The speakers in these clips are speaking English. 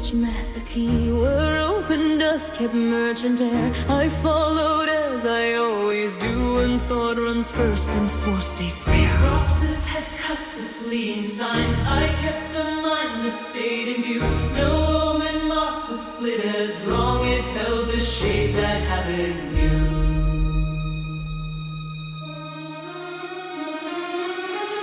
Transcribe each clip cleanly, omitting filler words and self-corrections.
which met the key were open, dust kept merchant air. I followed as I always do, and thought runs first and force stays spare. Roxas had cut the fleeing sign, I kept the mind that stayed in view. No omen mocked the split as wrong, it held the shape that habit knew.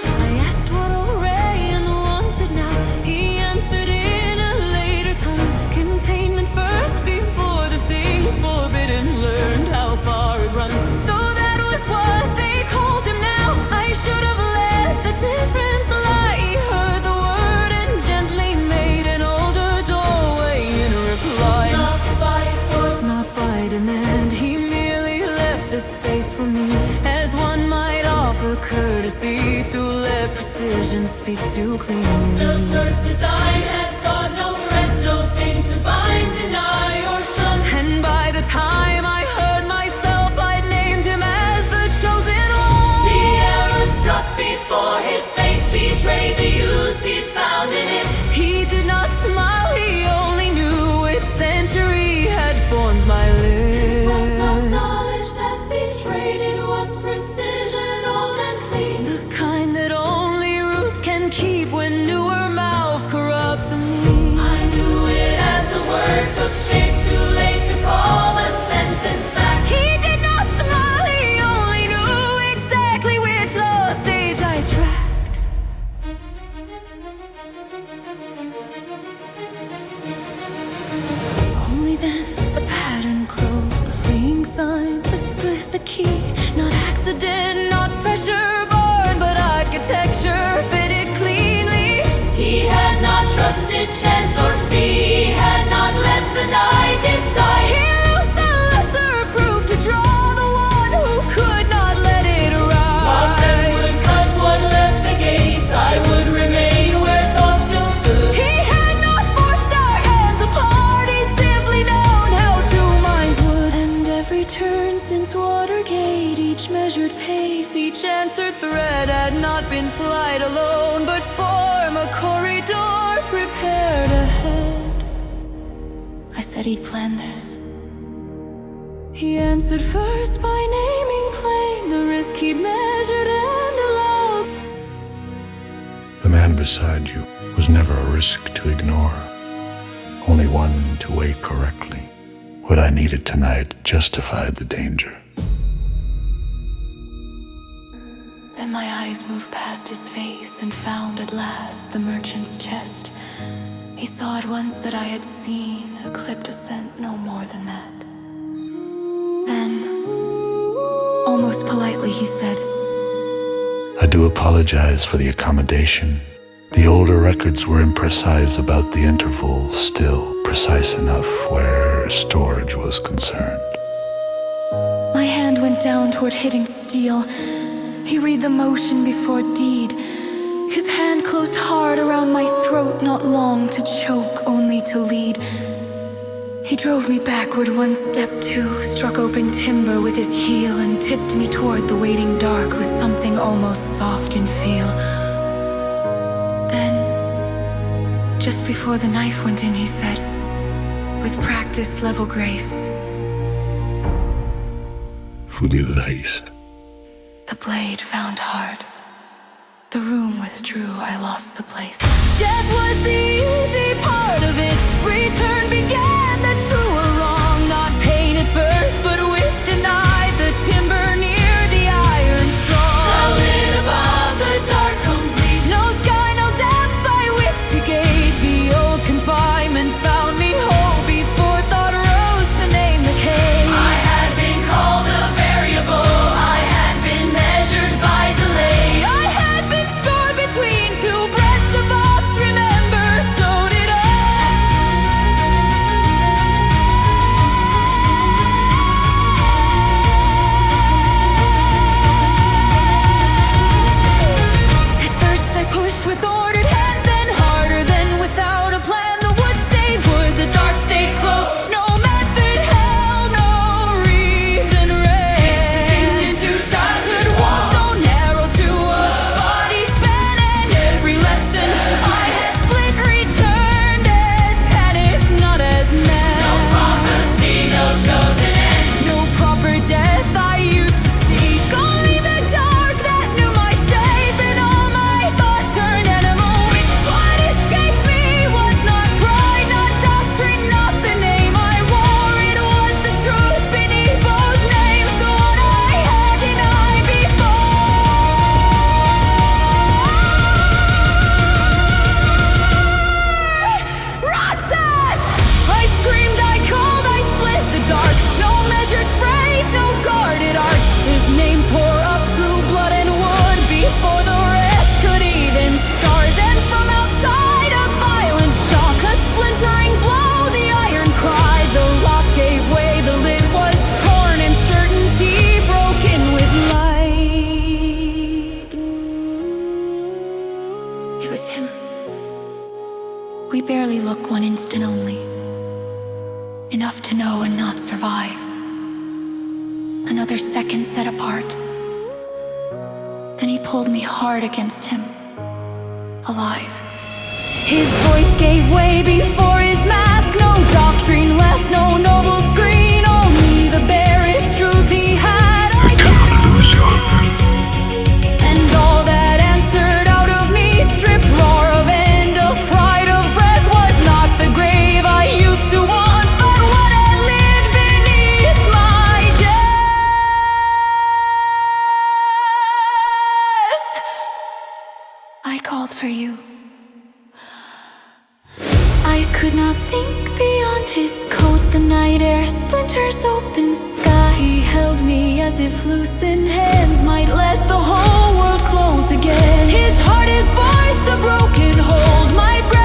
I asked what Orion wanted now, he answered in a later time. Containment first before the thing forbidden learned how far it runs. So that was what they called him now. I should have let the difference lie. He heard the word and gently made an older doorway in reply. Not by force, not by demand, he merely left the space for me, as one might offer courtesy to let precision speak too cleanly. The first design had sought no threads, no thing to bind, deny or shun. And by the time I heard myself, I'd named him as the chosen one. The arrow struck before his face betrayed the use he'd found in it. He did not smile, he only knew which century had formed my lips. It was not knowledge that betrayed, it was precision, old and clean. The kind that only roots can keep when newer mouth corrupt the mean. I knew it as the word took shape, too late to call a sentence back. He did not smile, he only knew exactly which lost stage I tracked. Only then the pattern closed, the fleeing sign, the split, the key. Not accident, not pressure born, but architecture fitted cleanly. He had not trusted chance or speed, he had not let the night decide. He lost the lesser proof to draw the one who could not let it rise. While tests would cut what left the gates, I would remain where thought still stood. He had not forced our hands apart, he'd simply known how two minds would. And every turn since Watergate, each measured pace, each answered thread had not been flight alone, but form a corridor prepared ahead. I said he'd planned this. He answered first by naming plain the risk he'd measured and allowed. The man beside you was never a risk to ignore, only one to weigh correctly. What I needed tonight justified the danger. Then my eyes moved past his face and found at last the merchant's chest. He saw at once that I had seen a clipped ascent, no more than that. Then, almost politely, he said, I do apologize for the accommodation. The older records were imprecise about the interval, still precise enough where storage was concerned. My hand went down toward hitting steel. He read the motion before deed. His hand closed hard around my throat, not long to choke, only to lead. He drove me backward one step, two, struck open timber with his heel, and tipped me toward the waiting dark with something almost soft in feel. Then, just before the knife went in, he said, with practice, level grace, Fudilais. the blade found hard. The room withdrew, I lost the place. Death was the easy part of it. Return began the true or wrong. Not pain at first, but wit denied. The timber near the iron strong. The lid above the dark complete. No sky, no depth by which to gauge. The old confinement found me whole before thought rose to name the cage. I had been called a variable. I had been measured by delay. I had been stored between two breaths. The box, remember, so did I. another second set apart. Then he pulled me hard against him, alive. His voice gave way before his mask. No doctrine left, no noble screen. Only the barest truth he had. I cannot lose you. And all that answered out of me, stripped roar of end, of pride, of breath, was not the grave I used to want, but what had lived beneath my death. I called for you. I could not think beyond his coat. The night air splinters, open sky. He held me as if loosened hands might let the whole world close again. His heart, his voice, the broken hold. My breath